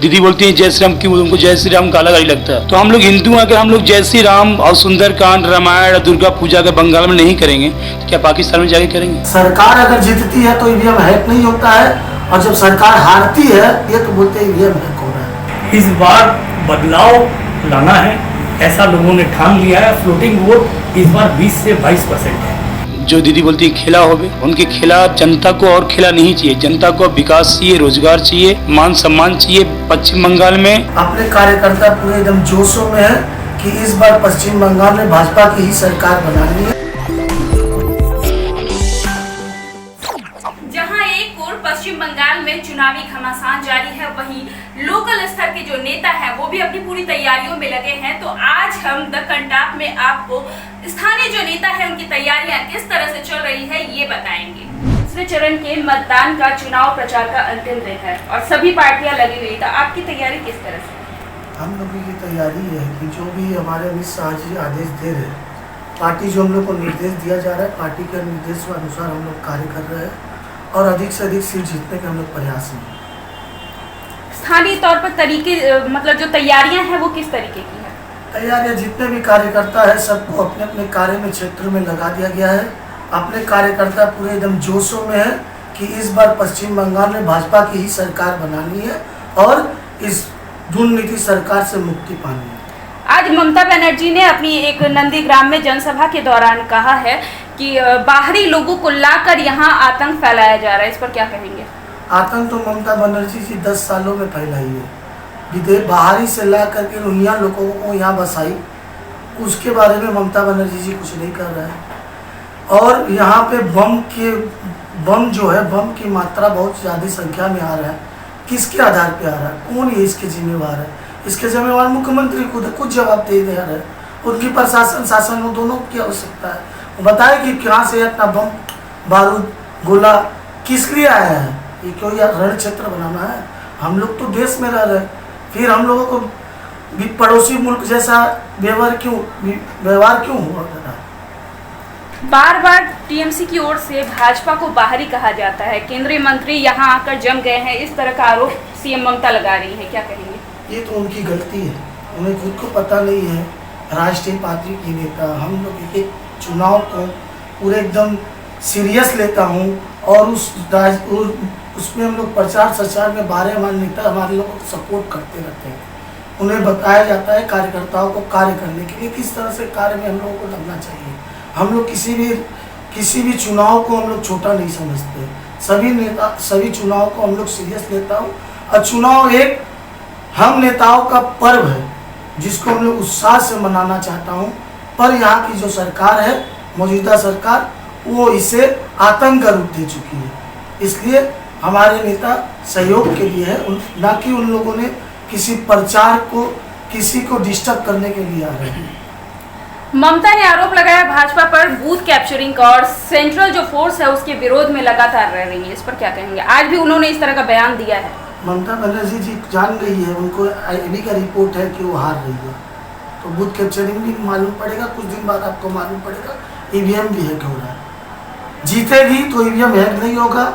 दीदी बोलती है जय श्री राम, क्यों उनको जय श्री राम का अलग अलग लगता है। तो हम लोग हिंदू हैं, अगर हम लोग जय श्री राम और सुंदरकांड, रामायण, दुर्गा पूजा का बंगाल में नहीं करेंगे तो क्या पाकिस्तान में जाके करेंगे? सरकार अगर जीतती है तो ईवीएम हैक नहीं होता है, और जब सरकार हारती है ये तो बोलते हैं ईवीएम हैक हो रहा है। इस बार बदलाव लाना है, ऐसा लोगों ने ठान लिया है। फ्लोटिंग वोट इस बार 20 से 22% है। जो दीदी बोलती है खेला होवे, उनके खिलाफ जनता को और खेला नहीं चाहिए। जनता को विकास चाहिए, रोजगार चाहिए, मान सम्मान चाहिए। पश्चिम बंगाल में अपने कार्यकर्ता पूरे एकदम जोशों में है कि इस बार पश्चिम बंगाल में भाजपा की ही सरकार बनानी है। जहां एक ओर पश्चिम बंगाल में चुनावी घमासान जारी है, वहीं लोकल स्तर के जो नेता हैं वो भी अपनी पूरी तैयारियों में लगे हैं। तो आज हम द कंटाप में आपको स्थानीय जो नेता है उनकी तैयारियां किस तरह से चल रही है ये बताएंगे। दूसरे चरण के मतदान का चुनाव प्रचार का अंतिम दिन है और सभी पार्टियां लगी हुई, तो आपकी तैयारी किस तरह से? हम लोगों की तैयारी है कि जो भी हमारे अमित शाह जी आदेश दे रहे हैं, पार्टी जो हम लोग को निर्देश दिया जा रहा है, पार्टी के निर्देश के अनुसार हम लोग कार्य कर रहे हैं और अधिक से अधिक सीट जीतने के हम लोग प्रयास में। स्थानीय तौर पर तरीके मतलब जो तैयारियां हैं वो किस तरीके की है? तैयारियां जितने भी कार्यकर्ता है सबको अपने अपने कार्य में क्षेत्र में लगा दिया गया है। अपने कार्यकर्ता पूरे एकदम जोशों में है कि इस बार पश्चिम बंगाल में भाजपा की ही सरकार बनानी है और इस दुर्नीति सरकार से मुक्ति पानी है। आज ममता बनर्जी ने अपनी एक नंदीग्राम में जनसभा के दौरान कहा है कि बाहरी लोगों को लाकर यहाँ आतंक फैलाया जा रहा है, इस पर क्या कहेंगे? आतंक तो ममता बनर्जी जी 10 सालों में फैलाई है। विदेश बाहरी से ला करके यहाँ लोगों को यहाँ बसाई, उसके बारे में ममता बनर्जी जी कुछ नहीं कर रहा है। और यहाँ पे बम जो है, बम की मात्रा बहुत ज़्यादा संख्या में आ रहा है। किसके आधार पे आ रहा है? कौन ये इसके जिम्मेवार है? इसके जिम्मेवार मुख्यमंत्री खुद है, कुछ जवाब दे रहा है। उनकी प्रशासन शासन में दोनों की आवश्यकता है। वो बताए कि कहाँ से अपना बम बारूद गोला किस लिए आया है? ये क्यों यार रण क्षेत्र बनाना है? हम लोग तो देश में रह रहे हैं, फिर हम लोगों को भी पड़ोसी मुल्क जैसा व्यवहार क्यों हुआ? बार बार टीएमसी की ओर से भाजपा को बाहरी कहा जाता है, केंद्रीय मंत्री यहाँ आकर जम गए हैं, इस तरह का आरोप सीएम ममता लगा रही है, क्या कहेंगे? ये तो उनकी गलती है, उन्हें खुद को पता नहीं है। राष्ट्रीय पार्टी की नेता, हम लोग एक चुनाव को पूरे एकदम सीरियस लेता हूँ और उसमें हम लोग प्रचार प्रसार में हमारे नेता हमारे लोगों को सपोर्ट करते रहते हैं। उन्हें बताया जाता है कार्यकर्ताओं को कार्य करने के लिए किस तरह से कार्य में हम लोगों को लगना चाहिए। हम लोग किसी भी चुनाव को हम लोग छोटा नहीं समझते। सभी चुनाव को हम लोग सीरियस लेता हूँ और चुनाव एक हम नेताओं का पर्व है जिसको हम लोग उत्साह से मनाना चाहता हूँ। पर यहाँ की जो सरकार है, मौजूदा सरकार, वो इसे आतंक का रूप दे चुकी है। इसलिए हमारे नेता सहयोग के लिए है, ना कि उन लोगों ने किसी प्रचार को किसी को डिस्टर्ब करने के लिए आ रहे हैं। ममता ने आरोप लगाया भाजपा पर बूथ कैप्चरिंग का और सेंट्रल जो फोर्स है उसके विरोध में लगातार रह रही है, इस पर क्या कहेंगे? आज भी उन्होंने इस तरह का बयान दिया है। ममता बनर्जी जी जान गई है, उनको IB का रिपोर्ट है कि वो हार रही है, तो बूथ कैप्चरिंग भी मालूम पड़ेगा। कुछ दिन बाद आपको मालूम पड़ेगा EVM भी हैक हो रहा है। जीतेगी तो EVM हैक नहीं होगा।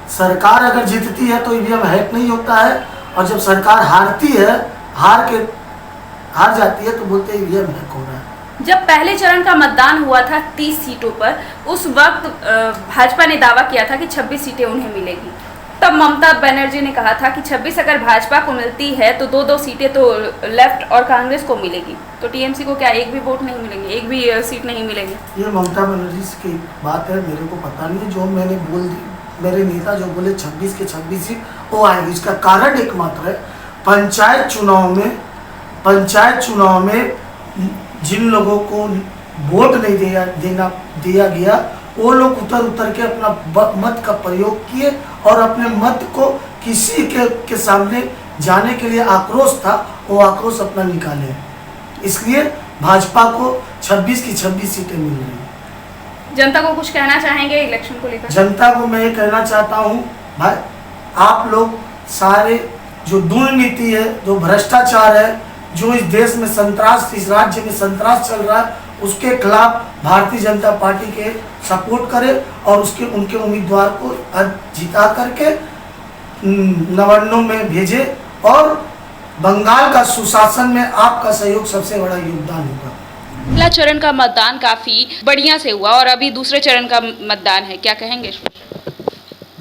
सरकार अगर जीतती है तो EVM हैक नहीं होता है, और जब सरकार हारती है, हार जाती है तो बोलते हैं EVM हैक हो रहा है। जब पहले चरण का मतदान हुआ था 30 सीटों पर, उस वक्त भाजपा ने दावा किया था कि 26 सीटें उन्हें मिलेगी। तब ममता बनर्जी ने कहा था कि 26 अगर भाजपा को मिलती है तो 2-2 सीटें तो लेफ्ट और कांग्रेस को मिलेगी, तो टीएमसी को क्या एक भी वोट नहीं मिलेंगे, एक भी सीट नहीं मिलेगी? ये ममता बनर्जी की बात है, मेरे को पता नहीं है। जो मैंने बोल दी, मेरे नेता जो बोले 26 के 26 सीट वो आएगी। इसका कारण एकमात्र है पंचायत चुनाव में जिन लोगों को वोट नहीं दिया गया, वो लोग उतर के अपना मत का प्रयोग किए और अपने मत को किसी के सामने जाने के लिए आक्रोश था, वो आक्रोश अपना निकाले। इसलिए भाजपा को 26 की 26 सीटें मिल रही हैं। जनता को कुछ कहना चाहेंगे इलेक्शन को लेकर? जनता को मैं ये कहना चाहता हूँ, भाई आप लोग सारे जो दुर्नीति है, जो भ्रष्टाचार है, जो इस देश में संतरास, इस राज्य में संतरास चल रहा है, उसके खिलाफ भारतीय जनता पार्टी के सपोर्ट करें और उनके उम्मीदवार को जिता करके नवान्नों में भेजे और बंगाल का सुशासन में आपका सहयोग सबसे बड़ा योगदान होगा। पहला चरण का मतदान काफी बढ़िया से हुआ और अभी दूसरे चरण का मतदान है, क्या कहेंगे?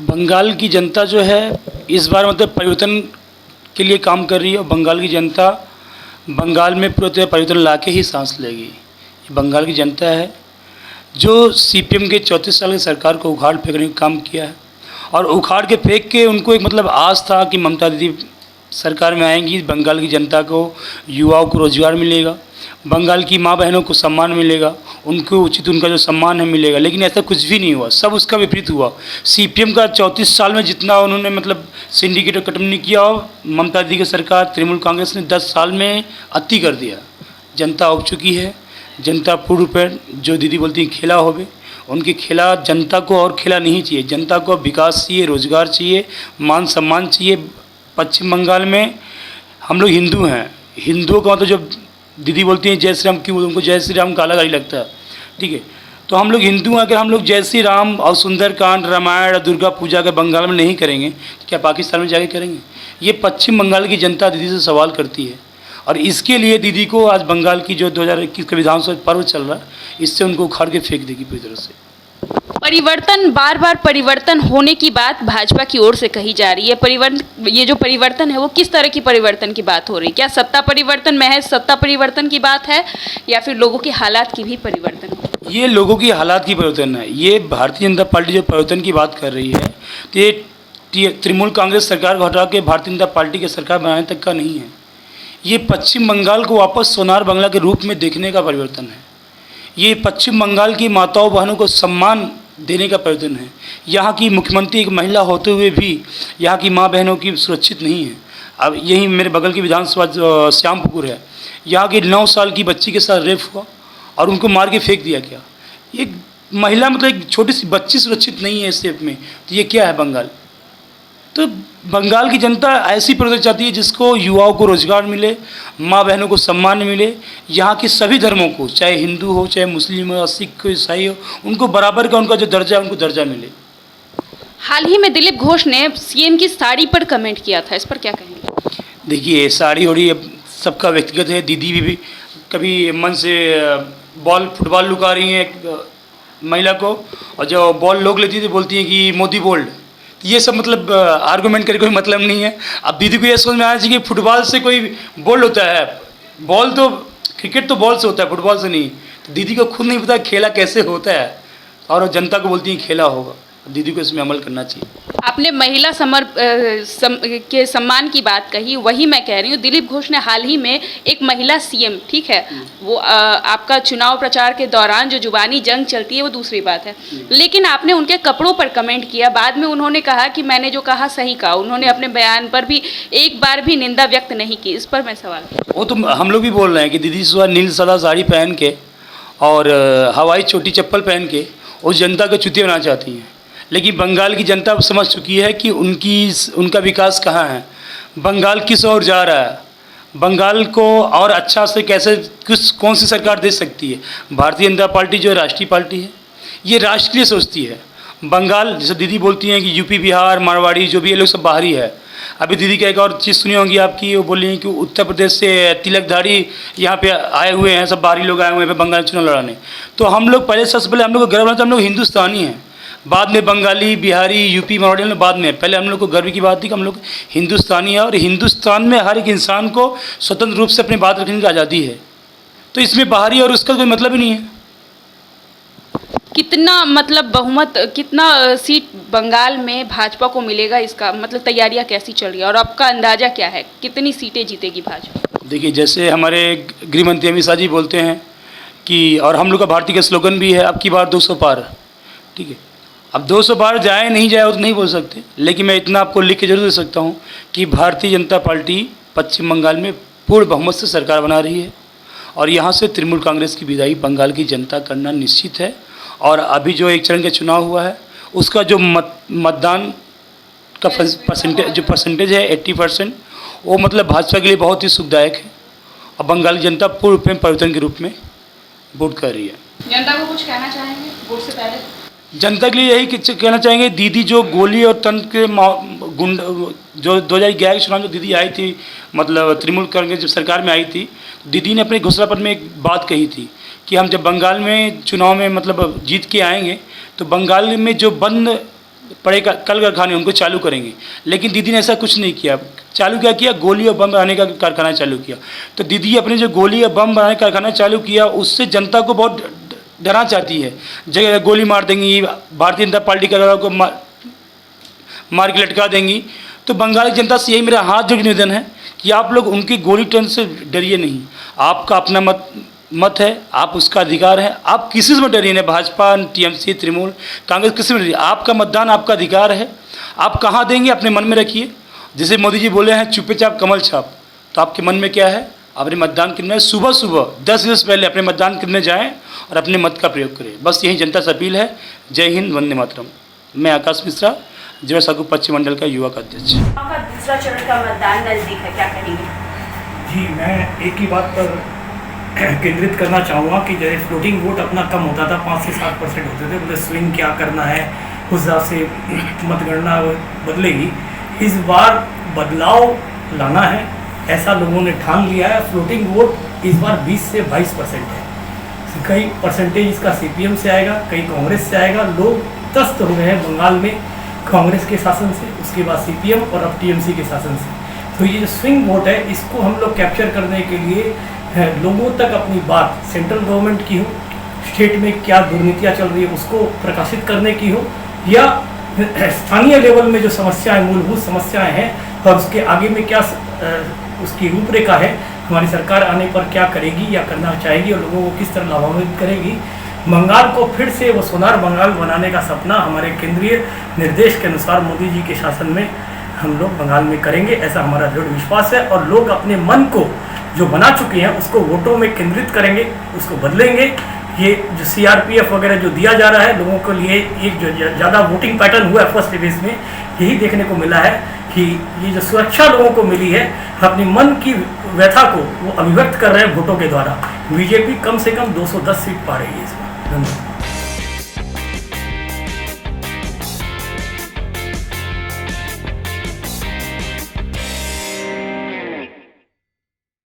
बंगाल की जनता जो है इस बार मतलब परिवर्तन के लिए काम कर रही है और बंगाल की जनता बंगाल में पूरे परिवर्तन ला के ही सांस लेगी। ये बंगाल की जनता है जो सीपीएम के 34 साल की सरकार को उखाड़ फेंकने का काम किया है और उखाड़ के फेंक के उनको एक मतलब आस था कि ममता दीदी सरकार में आएंगी, बंगाल की जनता को, युवाओं को रोजगार मिलेगा, बंगाल की माँ बहनों को सम्मान मिलेगा, उनको उचित उनका जो सम्मान है मिलेगा। लेकिन ऐसा कुछ भी नहीं हुआ, सब उसका विपरीत हुआ। सीपीएम का 34 साल में जितना उन्होंने मतलब सिंडिकेट और कटनी किया, ममता दीदी की सरकार तृणमूल कांग्रेस ने 10 साल में अति कर दिया। जनता उब चुकी है। जनता पूर्ण रूप में जो दीदी बोलती हैं खेला होवे, उनके खेला जनता को और खेला नहीं चाहिए। जनता को विकास चाहिए, रोजगार चाहिए, मान सम्मान चाहिए। पश्चिम बंगाल में हम लोग हिंदू हैं, हिंदुओं का मतलब जो दीदी बोलती हैं जय श्री राम, क्यों उनको जय श्री राम का अलग अलग लगता है, ठीक है। तो हम लोग हिंदू हैं, अगर हम लोग जय श्री राम और सुंदरकांड, रामायण और दुर्गा पूजा के बंगाल में नहीं करेंगे तो क्या पाकिस्तान में जाके करेंगे? ये पश्चिम बंगाल की जनता दीदी से सवाल करती है और इसके लिए दीदी को आज बंगाल की जो 2021 का विधानसभा पर्व चल रहा है, इससे उनको उखाड़ के फेंक देगी पूरी तरह से। परिवर्तन, बार बार परिवर्तन होने की बात भाजपा की ओर से कही जा रही है। परिवर्तन, ये जो परिवर्तन है वो किस तरह की परिवर्तन की बात हो रही है? क्या सत्ता परिवर्तन, महज सत्ता परिवर्तन की बात है या फिर लोगों के हालात की भी परिवर्तन हो? ये लोगों की हालात की परिवर्तन है। ये भारतीय जनता पार्टी जो परिवर्तन की बात कर रही है तो ये तृणमूल कांग्रेस सरकार को हटा के भारतीय जनता पार्टी की सरकार बनाने तक का नहीं है। ये पश्चिम बंगाल को वापस सोनार बंगला के रूप में देखने का परिवर्तन है। ये पश्चिम बंगाल की माताओं बहनों को सम्मान देने का परिवर्तन है। यहाँ की मुख्यमंत्री एक महिला होते हुए भी यहाँ की माँ बहनों की सुरक्षित नहीं है। अब यही मेरे बगल की विधानसभा श्यामपुकुर है, यहाँ की 9 साल की बच्ची के साथ रेप हुआ और उनको मार के फेंक दिया गया। एक महिला मतलब एक छोटी सी बच्ची सुरक्षित नहीं है इस रेप में, तो ये क्या है बंगाल? तो बंगाल की जनता ऐसी परिवर्तन चाहती है जिसको युवाओं को रोजगार मिले, माँ बहनों को सम्मान मिले, यहाँ के सभी धर्मों को, चाहे हिंदू हो, चाहे मुस्लिम हो, सिख हो, ईसाई हो, उनको बराबर का उनका जो दर्जा है उनको दर्जा मिले। हाल ही में दिलीप घोष ने सीएम की साड़ी पर कमेंट किया था, इस पर क्या कहेंगे? देखिए साड़ी ओड़ी अब सबका व्यक्तिगत है। दीदी भी कभी मन से फुटबॉल लुका रही हैं एक महिला को, और जो बॉल लोग लेती थी बोलती हैं कि मोदी बोल्ड। ये सब मतलब आर्गूमेंट करके कोई मतलब नहीं है। अब दीदी को ये समझ में आना चाहिए कि फुटबॉल से कोई बोल्ड होता है, बॉल तो क्रिकेट तो बॉल से होता है, फुटबॉल से नहीं। तो दीदी को खुद नहीं पता खेला कैसे होता है और जनता को बोलती है खेला होगा। दीदी को इसमें अमल करना चाहिए। आपने महिला के सम्मान की बात कही, वही मैं कह रही हूँ। दिलीप घोष ने हाल ही में एक महिला सीएम, ठीक है, वो आपका चुनाव प्रचार के दौरान जो जुबानी जंग चलती है वो दूसरी बात है, लेकिन आपने उनके कपड़ों पर कमेंट किया। बाद में उन्होंने कहा कि मैंने जो कहा सही कहा। उन्होंने अपने बयान पर भी एक बार भी निंदा व्यक्त नहीं की। इस पर मैं सवाल, वो तो हम लोग भी बोल रहे हैं कि दीदी सुबह नील सदा साड़ी पहन के और हवाई छोटी चप्पल पहन के उस जनता को चुतिया बनाना चाहती हैं। लेकिन बंगाल की जनता समझ चुकी है कि उनका विकास कहाँ है, बंगाल किस ओर जा रहा है, बंगाल को और अच्छा से कैसे कौन सी सरकार दे सकती है। भारतीय जनता पार्टी जो राष्ट्रीय पार्टी है, ये राष्ट्र के लिए सोचती है। बंगाल जैसे दीदी बोलती हैं कि यूपी, बिहार, मारवाड़ी जो भी ये लोग सब बाहरी है। अभी दीदी का एक और चीज़ सुनी होगी आपकी, वो बोली कि उत्तर प्रदेश से तिलकधारी यहाँ पे आए हुए हैं, सब बाहरी लोग आए हुए हैं बंगाल चुनाव लड़ाने। तो हम लोग पहले, सबसे पहले हम लोग को गर्व होता है हम लोग हिंदुस्तानी हैं, बाद में बंगाली, बिहारी, यूपी, मारवाड़ी में बाद में। पहले हम लोग को गर्व की बात थी कि हम लोग हिंदुस्तानी है और हिंदुस्तान में हर एक इंसान को स्वतंत्र रूप से अपनी बात रखने की आज़ादी है। तो इसमें बाहरी और उसका कोई मतलब ही नहीं है। कितना मतलब बहुमत, कितना सीट बंगाल में भाजपा को मिलेगा, इसका मतलब तैयारियां कैसी चल रही है और आपका अंदाजा क्या है, कितनी सीटें जीतेगी भाजपा? देखिए जैसे हमारे गृह मंत्री अमित शाह जी बोलते हैं कि, और हम लोग का भारतीय का स्लोगन भी है, अब की बार 200 पार, ठीक है। अब 200 पार जाए नहीं जाए वो तो नहीं बोल सकते, लेकिन मैं इतना आपको लिख के जरूर दे सकता हूँ कि भारतीय जनता पार्टी पश्चिम बंगाल में पूर्ण बहुमत से सरकार बना रही है और यहाँ से तृणमूल कांग्रेस की विदाई बंगाल की जनता करना निश्चित है। और अभी जो एक चरण का चुनाव हुआ है उसका जो मतदान का परसेंटेज है 80%, वो मतलब भाजपा के लिए बहुत ही सुखदायक है और बंगाल की जनता पूर्ण रूप में परिवर्तन के रूप में वोट कर रही है। जनता को कुछ कहना चाहेंगे वोट से पहले? जनता के लिए यही कहना चाहेंगे, दीदी जो गोली और तंत्र के गुंड जो 2011 के चुनाव में दीदी आई थी, मतलब तृणमूल कांग्रेस जब सरकार में आई थी, दीदी ने अपने घोषणा पत्र में एक बात कही थी कि हम जब बंगाल में चुनाव में मतलब जीत के आएंगे तो बंगाल में जो बंद पड़े कल कारखाने उनको चालू करेंगे। लेकिन दीदी ने ऐसा कुछ नहीं किया। चालू क्या किया? गोली और बम बनाने का कारखाना चालू किया। तो दीदी अपने जो गोली और बम बनाने का कारखाना चालू किया उससे जनता को बहुत डरना चाहती है। जगह गोली मार देंगी, भारतीय जनता पार्टी का को मार के लटका देंगी। तो बंगाली जनता से यही मेरा हाथ जोड़ निवेदन है कि आप लोग उनकी गोली टर्न से डरिए नहीं। आपका अपना मत है, आप उसका अधिकार है, आप किसी से मत डरिए नहीं। भाजपा, टीएमसी, तृणमूल कांग्रेस, किसी में डरिए। आपका मतदान आपका अधिकार है। आप कहाँ देंगे अपने मन में रखिए। जैसे मोदी जी बोले हैं चुपे चाप कमल छाप, तो आपके मन में क्या है? अपने मतदान केंद्र में सुबह सुबह 10 बजे से पहले अपने मतदान केंद्र में जाएँ और अपने मत का प्रयोग करें। बस यही जनता से अपील है। जय हिंद, वंदे मातरम। मैं आकाश मिश्रा, जिला साकू पश्चिम मंडल का युवा का अध्यक्ष। आपका दूसरा चरण का मतदान नजदीक है, क्या कहेंगे? जी, मैं एक ही बात पर केंद्रित करना चाहूँगा कि जैसे फ्लोटिंग वोट अपना कम होता था, 5 से 7% होते थे, मतलब स्विंग क्या करना है उस हिसाब से मतगणना बदलेगी। इस बार बदलाव लाना है, ऐसा लोगों ने ठान लिया है। फ्लोटिंग वोट इस बार 20 से 22% है। कई परसेंटेज इसका सीपीएम से आएगा, कई कांग्रेस से आएगा। लोग त्रस्त हो गए हैं बंगाल में कांग्रेस के शासन से, उसके बाद सीपीएम और अब टीएमसी के शासन से। तो ये जो स्विंग वोट है इसको हम लोग कैप्चर करने के लिए लोगों तक अपनी बात सेंट्रल गवर्नमेंट की हो, स्टेट में क्या दुर्नीतियाँ चल रही है उसको प्रकाशित करने की हो, या स्थानीय लेवल में जो समस्याएं, मूलभूत समस्याएं हैं और उसके आगे में क्या उसकी रूपरेखा है, हमारी सरकार आने पर क्या करेगी या करना चाहेगी और लोगों को किस तरह लाभान्वित करेगी। बंगाल को फिर से वो सोनार बंगाल बनाने का सपना हमारे केंद्रीय निर्देश के अनुसार मोदी जी के शासन में हम लोग बंगाल में करेंगे, ऐसा हमारा दृढ़ विश्वास है। और लोग अपने मन को जो बना चुके हैं उसको वोटों में केंद्रित करेंगे, उसको बदलेंगे। ये जो सीआरपीएफ वगैरह जो दिया जा रहा है लोगों के लिए, एक जो ज़्यादा वोटिंग पैटर्न हुआ है फर्स्ट फेज में, यही देखने को मिला है कि ये जो सुरक्षा लोगों को मिली है, अपने मन की व्यथा को वो अभिव्यक्त कर रहे हैं वोटों के द्वारा। बीजेपी कम से कम 210 सीट पा रही है इस बार। धन्यवाद।